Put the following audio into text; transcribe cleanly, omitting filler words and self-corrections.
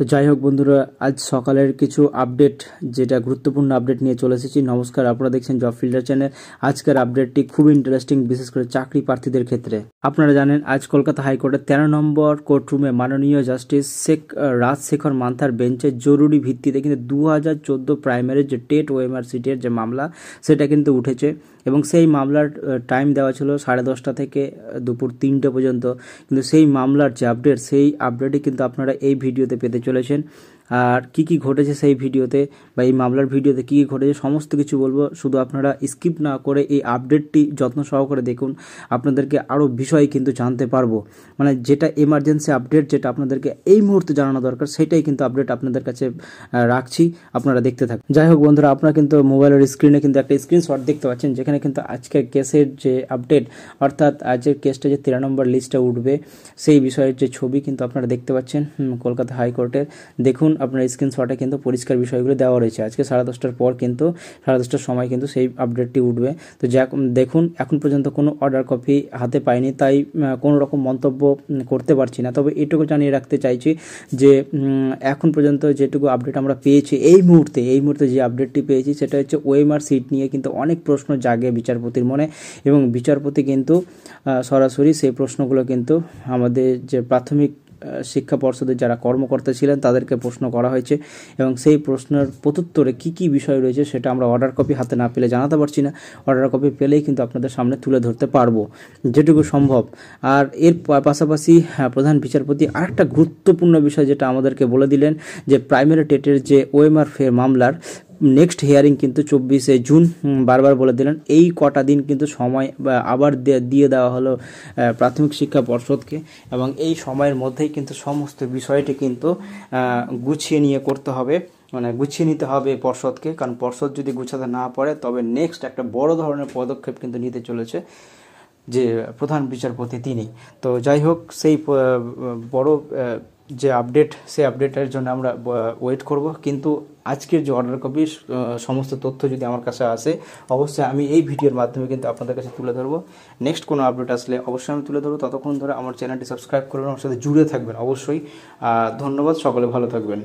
তো যাই হোক বন্ধুরা, আজ সকালের কিছু আপডেট, যেটা গুরুত্বপূর্ণ আপডেট নিয়ে চলে এসেছি। নমস্কার, আপনারা দেখছেন জব ফিল্টার চ্যানেল। আজকের আপডেটটি খুব ইন্টারেস্টিং, বিশেষ করে চাকরি প্রার্থীদের ক্ষেত্রে। আপনারা জানেন, আজ কলকাতা হাইকোর্টের 13 নম্বর কোর্টরুমে মাননীয় জাস্টিস রাজশেখর মান্থার বেঞ্চে জরুরি ভিত্তিতে কিন্তু 2014 প্রাইমারির যে টেট ওএমআর সিটের যে মামলা, সেটা কিন্তু উঠেছে এবং সেই মামলার টাইম দেওয়া ছিল 10:30 থেকে দুপুর 3টে পর্যন্ত। কিন্তু সেই মামলার যে আপডেট, সেই আপডেটই কিন্তু আপনারা এই ভিডিওতে পেতে চলেছেন। আর কি কি ঘটেছে সেই ভিডিওতে বা এই মামলার ভিডিওতে কি কি ঘটেছে সমস্ত কিছু বলবো। শুধু আপনারা স্কিপ না করে এই আপডেটটি যত্ন সহকারে দেখুন, আপনাদেরকে আরও বিষয় কিন্তু জানতে পারবো। মানে যেটা এমার্জেন্সি আপডেট, যেটা আপনাদেরকে এই মুহূর্তে জানানো দরকার, সেটাই কিন্তু আপডেট আপনাদের কাছে রাখছি, আপনারা দেখতে থাকুন। যাই হোক বন্ধুরা, আপনারা কিন্তু মোবাইলের স্ক্রিনে কিন্তু একটা স্ক্রিনশট দেখতে পাচ্ছেন, যেখানে কিন্তু আজকের কেসের যে আপডেট, অর্থাৎ আজকের কেসটা যে 13 নম্বর লিস্টে উঠবে, সেই বিষয়ের যে ছবি কিন্তু আপনারা দেখতে পাচ্ছেন কলকাতা হাইকোর্টের। দেখুন, আপনার স্ক্রিনশটে কিন্তু পরিষ্কার বিষয়গুলো দেওয়া রয়েছে। আজকে 10:30টার পর কিন্তু 10:30টার সময় কিন্তু সেই আপডেটটি উঠবে। তো দেখুন, এখন পর্যন্ত কোনো অর্ডার কপি হাতে পাইনি, তাই কোনো রকম মন্তব্য করতে পারছি না। তবে এটুকু জানিয়ে রাখতে চাইছি যে এখন পর্যন্ত যেটুকু আপডেট আমরা পেয়েছি এই মুহূর্তে যে আপডেটটি পেয়েছি, সেটা হচ্ছে ওএমআর সিট নিয়ে কিন্তু অনেক প্রশ্ন জাগে বিচারপতির মনে, এবং বিচারপতি কিন্তু সরাসরি সেই প্রশ্নগুলো কিন্তু আমাদের যে প্রাথমিক শিক্ষা পর্ষদের যারা কর্মকর্তা ছিলেন তাদেরকে প্রশ্ন করা হয়েছে, এবং সেই প্রশ্নের প্রত্যুত্তরে কি কি বিষয় রয়েছে সেটা আমরা অর্ডার কপি হাতে না পেলে জানাতে পারছি না। অর্ডার কপি পেলেই কিন্তু আপনাদের সামনে তুলে ধরতে পারবো যেটুকু সম্ভব। আর এর পাশাপাশি প্রধান বিচারপতি আরেকটা গুরুত্বপূর্ণ বিষয় যেটা আমাদেরকে বলে দিলেন, যে প্রাইমারি টেটের যে ওএমআর মামলার নেক্সট হিয়ারিং কিন্তু 24শে জুন। বারবার বলে দিলেন, এই কটা দিন কিন্তু সময় আবার দিয়ে দেওয়া হলো প্রাথমিক শিক্ষা পর্ষদকে, এবং এই সময়ের মধ্যেই কিন্তু সমস্ত বিষয়টি কিন্তু গুছিয়ে নিয়ে করতে হবে, মানে গুছিয়ে নিতে হবে পর্ষদকে। কারণ পর্ষদ যদি গুছাতে না পারে, তবে নেক্সট একটা বড় ধরনের পদক্ষেপ কিন্তু নিতে চলেছে যে প্রধান বিচারপতি তিনি। তো যাই হোক, সেই বড় যে আপডেট, সেই আপডেটের জন্য আমরা ওয়েট করব। কিন্তু আজকের যে অর্ডার কপির সমস্ত তথ্য যদি আমার কাছে আসে, অবশ্যই আমি এই ভিডিওর মাধ্যমে কিন্তু আপনাদের কাছে তুলে ধরবো। নেক্সট কোনো আপডেট আসলে অবশ্যই আমি তুলে ধরবো। ততক্ষণ ধরে আমার চ্যানেলটি সাবস্ক্রাইব করবেন, আমার সাথে জুড়ে থাকবেন অবশ্যই। ধন্যবাদ, সকলে ভালো থাকবেন।